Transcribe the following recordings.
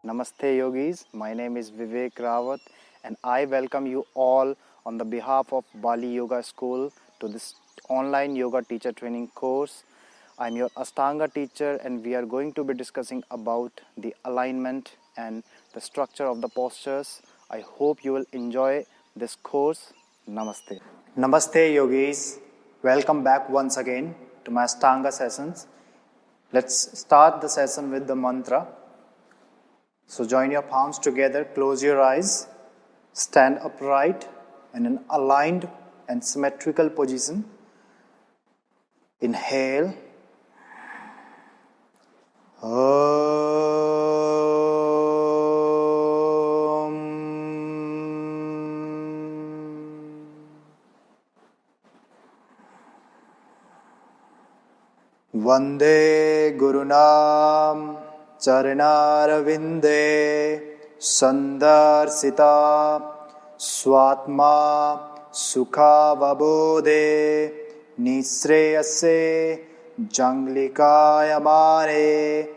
Namaste yogis, my name is Vivek Rawat and I welcome you all on the behalf of Bali Yoga School to this online yoga teacher training course. I'm your Ashtanga teacher and we are going to be discussing about the alignment and the structure of the postures. I hope you will enjoy this course. Namaste. Namaste yogis, welcome back once again to my Ashtanga sessions. Let's start the session with the mantra. So join your palms together, close your eyes, stand upright in an aligned and symmetrical position. Inhale. Vande Gurunam Charanarvinde Sandarsita Swatma Sukha Vabodhe Nisreyase Janglikayamane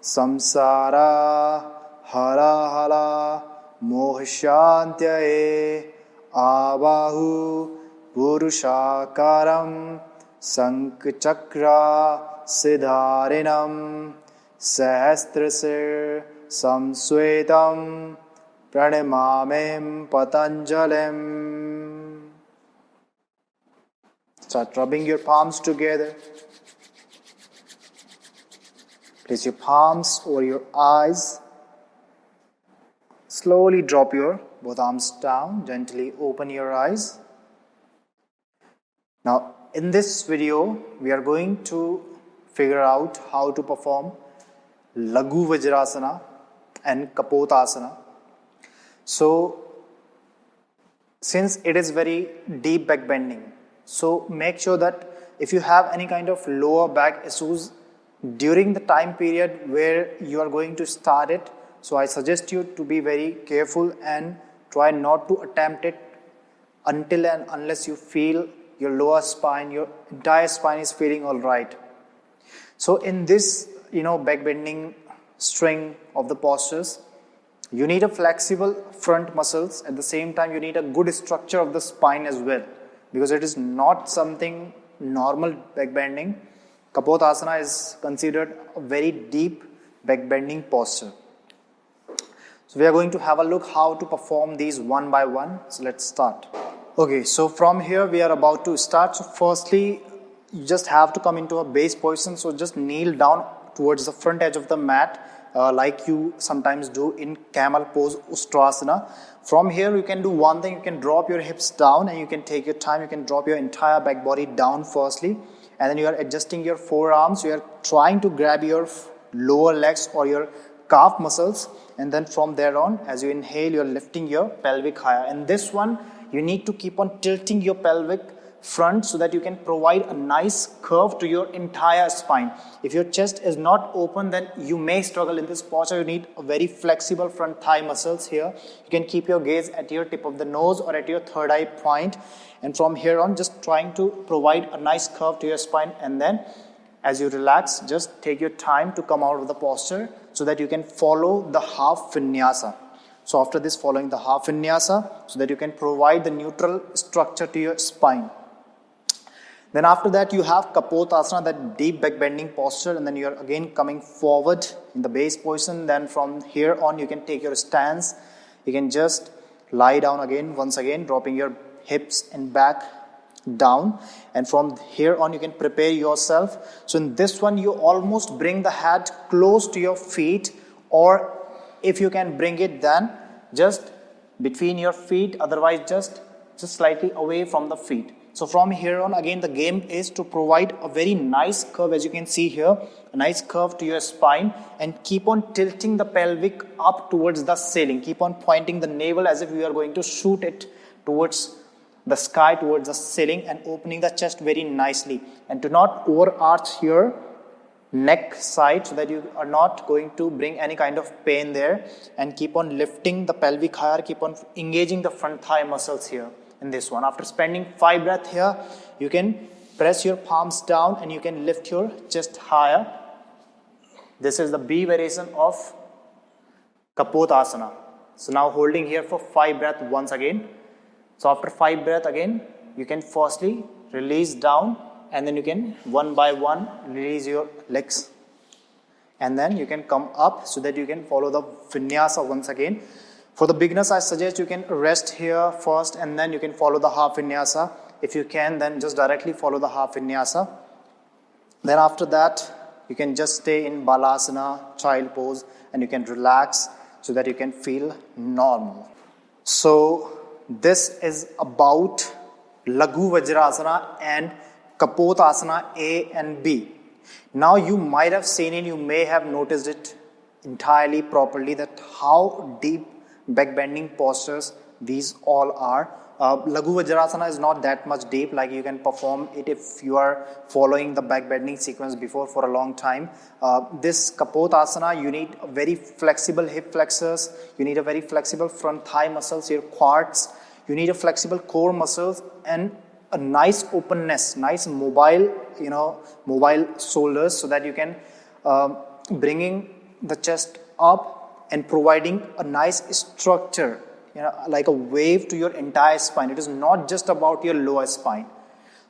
Samsara Harahala Mohshantyaye Abahu Purushakaram Sankhchakra Siddharinam Sahasrasir Samsvetam Pranamamim Patanjalim. Start rubbing your palms together. Place your palms over your eyes. Slowly drop your both arms down. Gently open your eyes. Now, in this video, we are going to figure out how to perform Laghu Vajrasana and Kapotasana. So, since it is very deep back bending, so make sure that if you have any kind of lower back issues during the time period where you are going to start it, so I suggest you to be very careful and try not to attempt it until and unless you feel your lower spine, your entire spine is feeling all right. So in this, back bending string of the postures, you need a flexible front muscles. At the same time, you need a good structure of the spine as well, because it is not something normal back bending. Kapotasana is considered a very deep back bending posture. So we are going to have a look how to perform these one by one. So let's start. Okay, so from here we are about to start. So firstly, you just have to come into a base position. So just kneel down towards the front edge of the mat, like you sometimes do in camel pose Ustrasana. From here you can do one thing. You can drop your hips down and you can take your time. You can drop your entire back body down firstly, and then you are adjusting your forearms. You are trying to grab your lower legs or your calf muscles, and then from there on, as you inhale, you are lifting your pelvic higher. And this one, you need to keep on tilting your pelvic front so that you can provide a nice curve to your entire spine. If your chest is not open, then you may struggle in this posture. You need a very flexible front thigh muscles here. You can keep your gaze at your tip of the nose or at your third eye point. And from here on, just trying to provide a nice curve to your spine. And then as you relax, just take your time to come out of the posture so that you can follow the half vinyasa. So after this, following the half vinyasa, so that you can provide the neutral structure to your spine. Then after that, you have Kapotasana, that deep back bending posture, and then you are again coming forward in the base position. Then from here on, you can take your stance. You can just lie down again, once again, dropping your hips and back down. And from here on, you can prepare yourself. So in this one, you almost bring the head close to your feet, or if you can bring it, then just between your feet, otherwise just slightly away from the feet. So from here on, again, the game is to provide a very nice curve, as you can see here, a nice curve to your spine, and keep on tilting the pelvic up towards the ceiling. Keep on pointing the navel as if you are going to shoot it towards the sky, towards the ceiling, and opening the chest very nicely. And do not overarch your neck side so that you are not going to bring any kind of pain there, and keep on lifting the pelvic higher, keep on engaging the front thigh muscles here in this one. After spending 5 breaths here, you can press your palms down and you can lift your chest higher. This is the B variation of Kapotasana. So now holding here for 5 breaths once again. So after 5 breaths again, you can firstly release down, and then you can one by one release your legs. And then you can come up so that you can follow the vinyasa once again. For the beginners, I suggest you can rest here first and then you can follow the half vinyasa. If you can, then just directly follow the half vinyasa. Then after that, you can just stay in balasana, child pose, and you can relax so that you can feel normal. So this is about Laghu Vajrasana and Kapotasana A and B. Now you might have seen it, you may have noticed it entirely properly, that how deep back bending postures these all are. Laghu Vajrasana is not that much deep, like you can perform it if you are following the back bending sequence before for a long time. This Kapotasana, you need a very flexible hip flexors, you need a very flexible front thigh muscles, your quads, you need a flexible core muscles and a nice openness, nice mobile, mobile shoulders, so that you can bringing the chest up and providing a nice structure, like a wave to your entire spine. It is not just about your lower spine.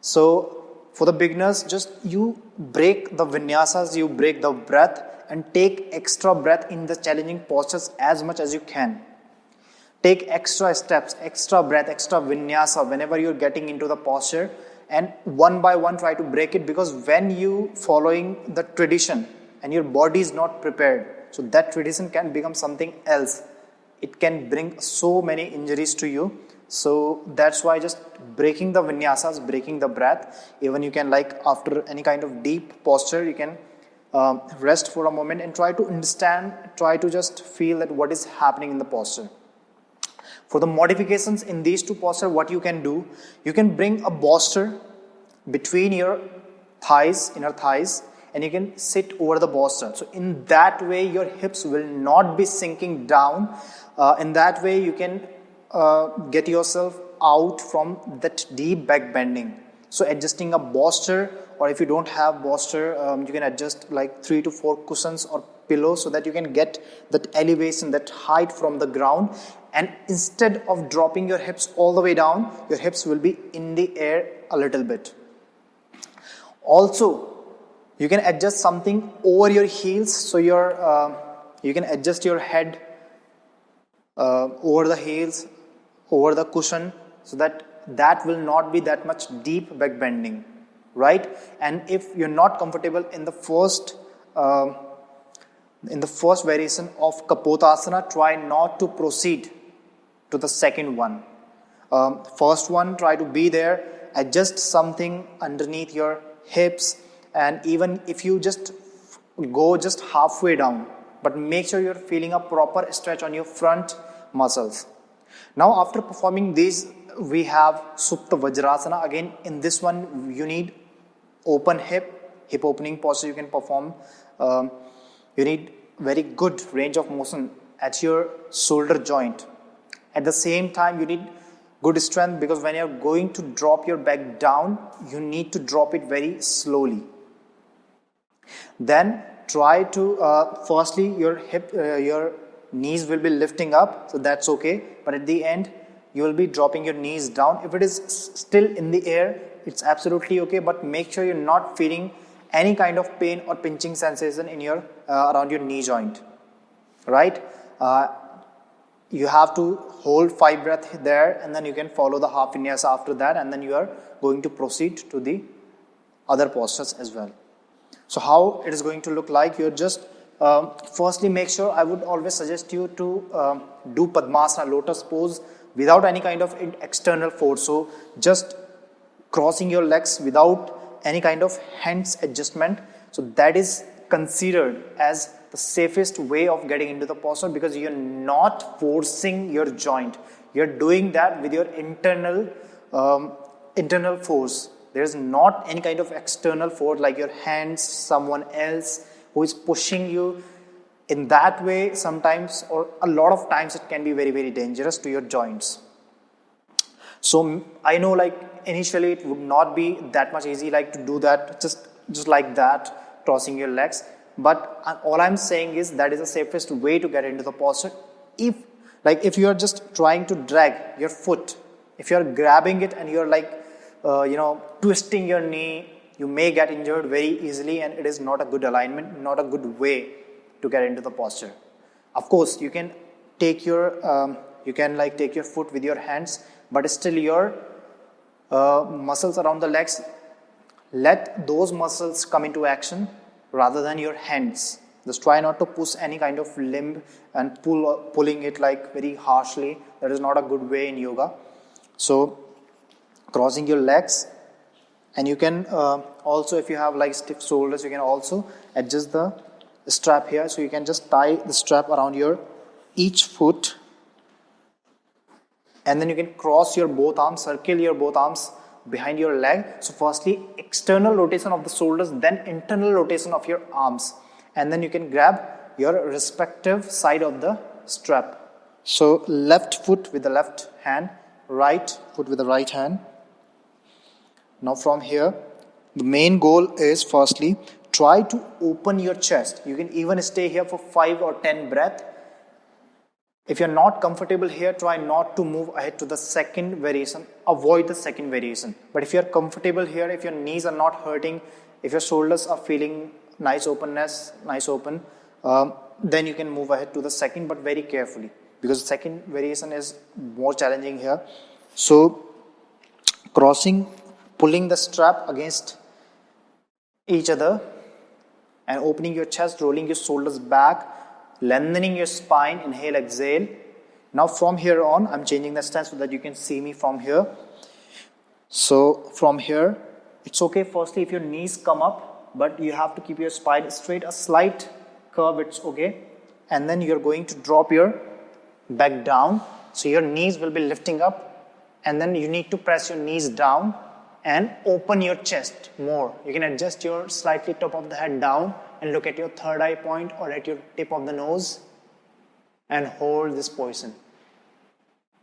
So for the beginners, just you break the vinyasas, you break the breath and take extra breath in the challenging postures as much as you can. Take extra steps, extra breath, extra vinyasa whenever you're getting into the posture, and one by one try to break it, because when you following the tradition and your body is not prepared, so that tradition can become something else. It can bring so many injuries to you. So that's why just breaking the vinyasas, breaking the breath, even you can, like after any kind of deep posture, you can rest for a moment and try to understand, try to just feel that what is happening in the posture. For the modifications in these two postures, what you can do, you can bring a bolster between your thighs, inner thighs, and you can sit over the bolster. So in that way, your hips will not be sinking down. In that way, you can get yourself out from that deep back bending. So adjusting a bolster, or if you don't have bolster, you can adjust like 3 to 4 cushions or pillows so that you can get that elevation, that height from the ground. And instead of dropping your hips all the way down, your hips will be in the air a little bit. Also, you can adjust something over your heels, so you can adjust your head over the heels, over the cushion, so that will not be that much deep back bending, right? And if you're not comfortable in the first variation of Kapotasana, try not to proceed to the second one. First one, try to be there, adjust something underneath your hips, and even if you just go just halfway down, but make sure you're feeling a proper stretch on your front muscles. Now after performing these, we have Supta Vajrasana. Again, in this one, you need open hip opening posture you can perform. You need very good range of motion at your shoulder joint. At the same time, you need good strength, because when you're going to drop your back down, you need to drop it very slowly. Then try to, firstly, your knees will be lifting up, so that's okay. But at the end, you will be dropping your knees down. If it is still in the air, it's absolutely okay, but make sure you're not feeling any kind of pain or pinching sensation in your around your knee joint, right? You have to hold 5 breaths there, and then you can follow the half vinyasa after that, and then you are going to proceed to the other postures as well. So how it is going to look like, you're just firstly make sure, I would always suggest you to do Padmasana, lotus pose, without any kind of external force. So just crossing your legs without any kind of hands adjustment. So that is considered as the safest way of getting into the posture, because you're not forcing your joint. You're doing that with your internal force. There is not any kind of external force like your hands, someone else who is pushing you. In that way, sometimes or a lot of times it can be very, very dangerous to your joints. So I know, like initially it would not be that much easy like to do that just like that, crossing your legs. but all I'm saying is that is the safest way to get into the posture. If you are just trying to drag your foot, if you are grabbing it and you're twisting your knee, you may get injured very easily, and it is not a good alignment, not a good way to get into the posture. Of course, you can take your take your foot with your hands, but still your muscles around the legs, let those muscles come into action rather than your hands. Just try not to push any kind of limb and pulling it like very harshly. That is not a good way in yoga. So crossing your legs, and you can also, if you have like stiff shoulders, you can also adjust the strap here. So you can just tie the strap around your each foot, and then you can cross your both arms, circle your both arms behind your leg. So firstly external rotation of the shoulders, then internal rotation of your arms, and then you can grab your respective side of the strap. So left foot with the left hand, right foot with the right hand. Now from here, the main goal is firstly try to open your chest. You can even stay here for 5 or 10 breaths. If you're not comfortable here, try not to move ahead to the second variation. Avoid the second variation. But if you're comfortable here, if your knees are not hurting, if your shoulders are feeling nice open, then you can move ahead to the second, but very carefully, because the second variation is more challenging here. So pulling the strap against each other and opening your chest, rolling your shoulders back, lengthening your spine, inhale, exhale. Now from here on, I'm changing the stance so that you can see me from here. So from here, it's okay firstly if your knees come up, but you have to keep your spine straight. A slight curve, it's okay. And then you're going to drop your back down. So your knees will be lifting up, and then you need to press your knees down and open your chest more. You can adjust your slightly top of the head down and look at your third eye point or at your tip of the nose and hold this position.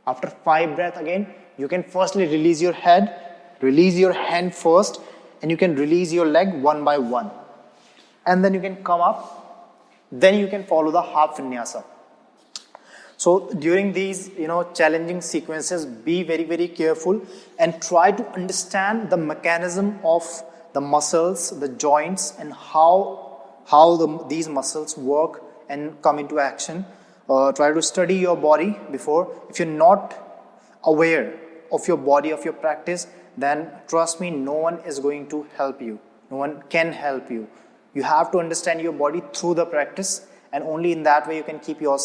After 5 breaths again, you can firstly release your head, release your hand first, and you can release your leg one by one. And then you can come up, then you can follow the half vinyasa. So during these challenging sequences, be very, very careful and try to understand the mechanism of the muscles, the joints, and how these muscles work and come into action. Try to study your body before. If you're not aware of your body, of your practice, then trust me, no one is going to help you. No one can help you. You have to understand your body through the practice, and only in that way you can keep your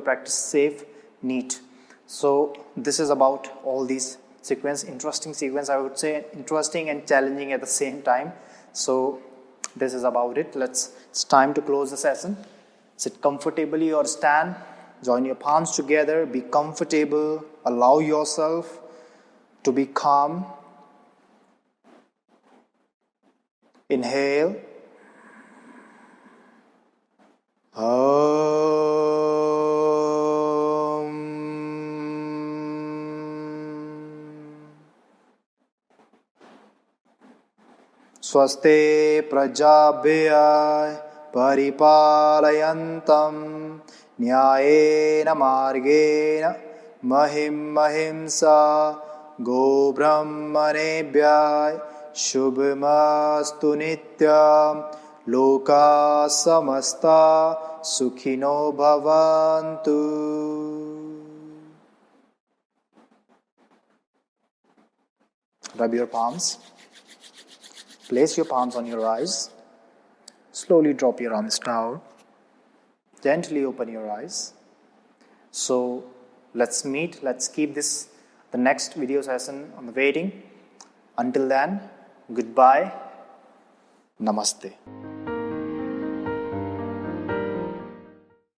practice safe, neat. So this is about all these interesting sequence, I would say, interesting and challenging at the same time. So this is about it. It's time to close the session. Sit comfortably or stand. Join your palms together. Be comfortable. Allow yourself to be calm. Inhale. Swaste prajabhya paripalayantam nyayena margena mahim mahimsa go brahmanebhya shubhamastu nityam loka samasta sukhino bhavantu. Rub your palms. Place your palms on your eyes. Slowly drop your arms down. Gently open your eyes. So let's keep the next video session on the waiting. Until then, goodbye. Namaste.